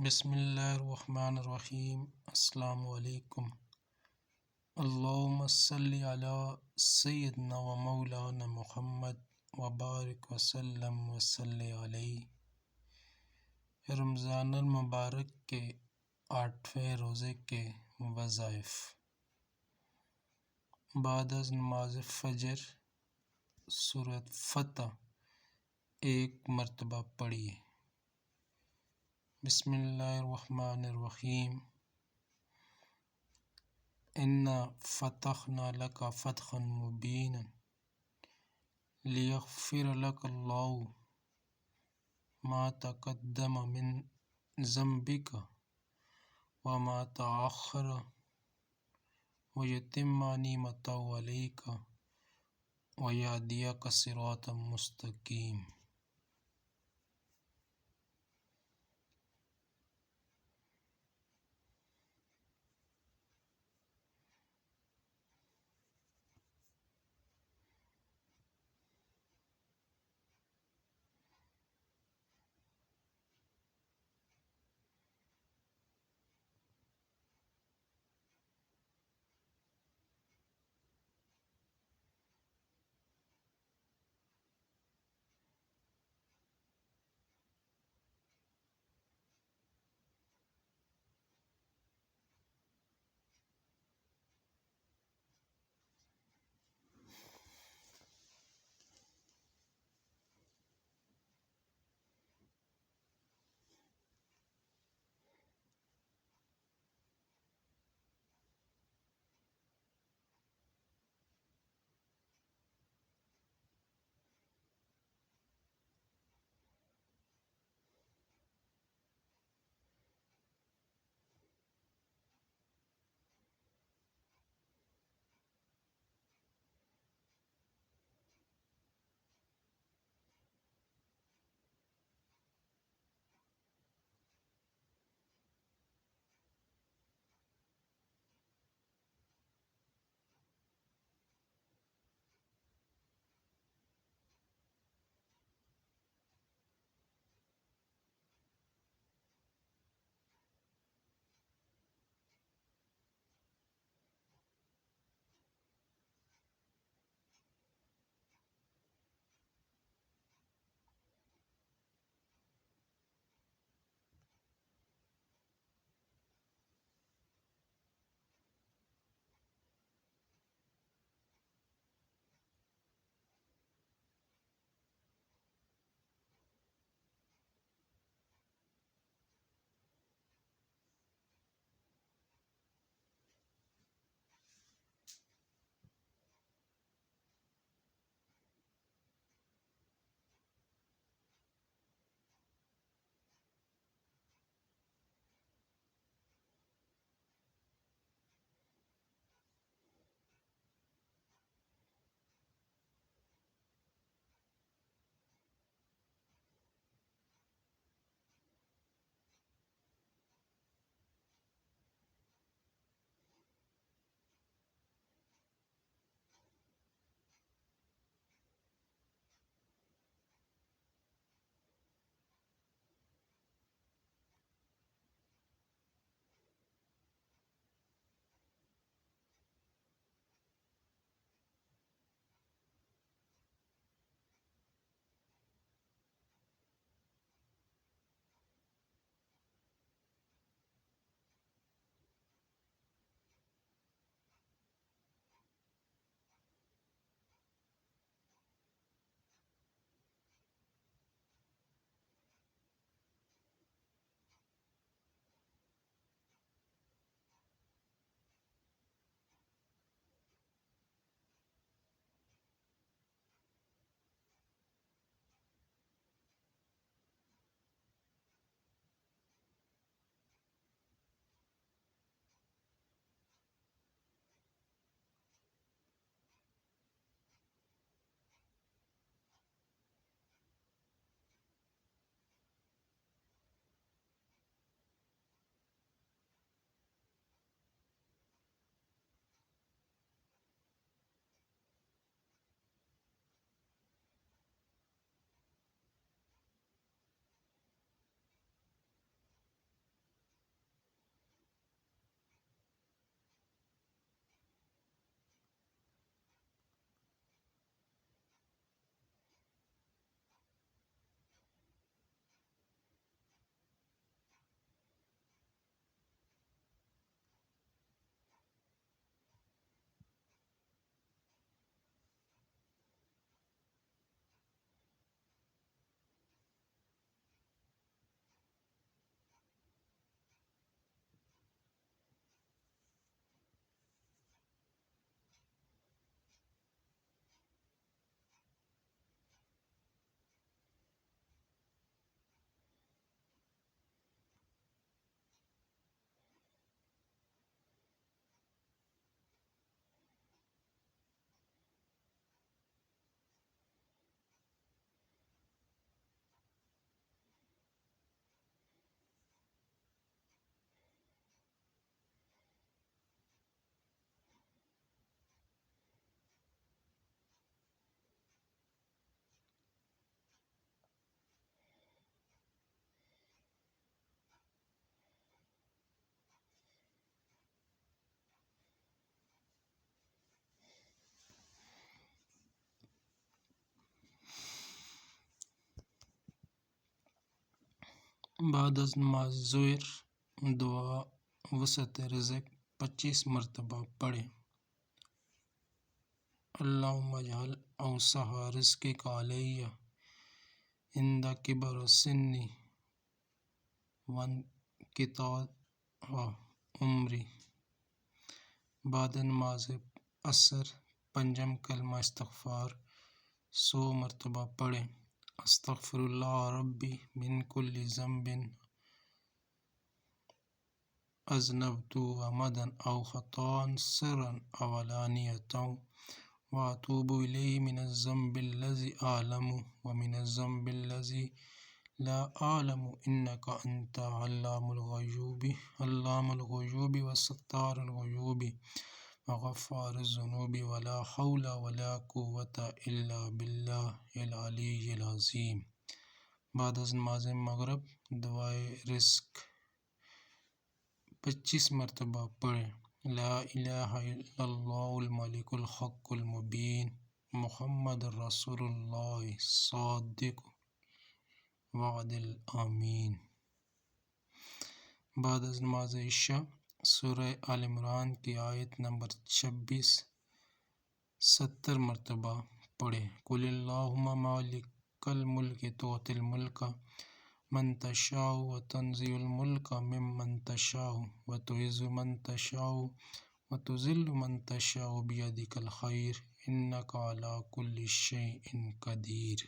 بسم اللہ الرحمن الرحیم۔ السلام علیکم۔ اللہم صلی علی سیدنا و مولانا محمد وبارک وسلم وصلی علیہ۔ رمضان المبارک کے 8ویں روزے کے وظائف۔ بعد از نماز فجر سورۃ فتح ایک مرتبہ پڑھیے۔ بسم اللہ الرحمن الرحیم۔ انا فتحنا لک فتحا مبینا لیغفر لک اللہ ما تقدم من ذنبک وما تأخر ویتم نعمتہ علیک ویہدیک صراطا مستقیما۔ بعد از نماز ظہر دعا وسعت رزق 25 مرتبہ پڑھیں۔ اللہم اجعل اوسع رزقک علی عند کبر سنی وانقطاع عمری۔ بعد نماز عصر پنجم کلمہ استغفار 100 مرتبہ پڑھیں۔ استغفر اللہ ربی من کل ذنب اذنبت عمدا او خطأ سرا او علانیۃ واتوب الیہ من الذنب الذی اعلم ومن الذنب الذی لا اعلم انک انت علام الغیوب وستار العیوب وغفار الذنوب ولا حول ولا قوة الا باللہ العلی العظیم۔ بعد از نماز مغرب دعائے رزق 25 مرتبہ پڑھیں۔ لا الہ الا اللہ الملک الحق المبین محمد رسول اللہ صادق وعد الامین۔ بعد از نماز عشاء سورہ آل عمران کی آیت نمبر 26 70 مرتبہ پڑھیں۔ قل اللہم مالک الملک تؤتی الملک من تشاء وتنزع الملک ممن تشاء وتعز من تشاء وتذل من تشاء بیدک الخیر انک علی کل شیء قدیر۔